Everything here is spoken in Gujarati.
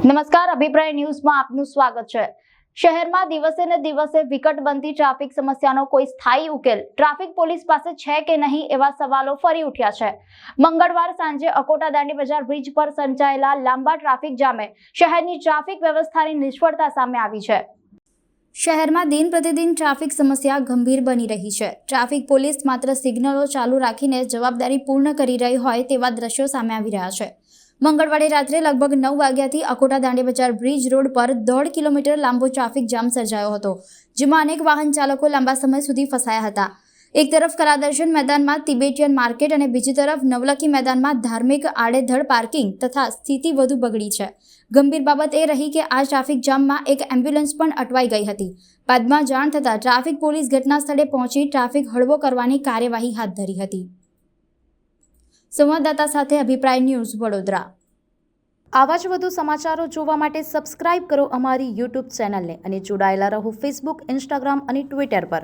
નમસ્કાર, અભિપ્રાય ન્યૂઝમાં આપનું સ્વાગત છે। શહેરમાં દિવસે ને દિવસે વિકટ બનતી ટ્રાફિક સમસ્યાનો કોઈ સ્થાયી ઉકેલ ટ્રાફિક પોલીસ પાસે છે કે નહીં એવા સવાલો ફરી ઉઠ્યા છે। મંગળવાર સાંજે અકોટા દાંડી બજાર બ્રિજ પર સર્જાયેલા લાંબા ટ્રાફિક જામે શહેરની ટ્રાફિક વ્યવસ્થાની નિષ્ફળતા સામે આવી છે। શહેરમાં દિન પ્રતિદિન ટ્રાફિક સમસ્યા ગંભીર બની રહી છે। ટ્રાફિક પોલીસ માત્ર સિગ્નલો ચાલુ રાખીને જવાબદારી પૂર્ણ કરી રહી હોય તેવા દ્રશ્યો સામે આવી રહ્યા છે। મંગળવારે રાત્રે લગભગ 9 વાગ્યાથી અકોટા દાંડી બજાર બ્રિજ રોડ પર 1.5 કિલોમીટર લાંબો ટ્રાફિક જામ સર્જાયો હતો, જેમાં અનેક વાહન ચાલકો લાંબા સમય સુધી ફસાયા હતા। એક તરફ કલાદર્શન મેદાનમાં તિબેટિયન માર્કેટ અને બીજી તરફ નવલખી મેદાનમાં ધાર્મિક આડેધડ પાર્કિંગ તથા સ્થિતિ વધુ બગડી છે। ગંભીર બાબત એ રહી કે આ ટ્રાફિક જામમાં એક એમ્બ્યુલન્સ પણ અટવાઈ ગઈ હતી। બાદમાં જાણ થતાં ટ્રાફિક પોલીસ ઘટના સ્થળે પહોંચી ટ્રાફિક હળવો કરવાની કાર્યવાહી હાથ ધરી હતી। સંવાદદાતા સાથે અભિપ્રાય ન્યૂઝ, વડોદરા। આવા જ વધુ સમાચારો જોવા માટે સબસ્ક્રાઇબ કરો અમારી યુટ્યુબ ચેનલને અને જોડાયેલા રહો ફેસબુક, ઇન્સ્ટાગ્રામ અને ટ્વિટર પર।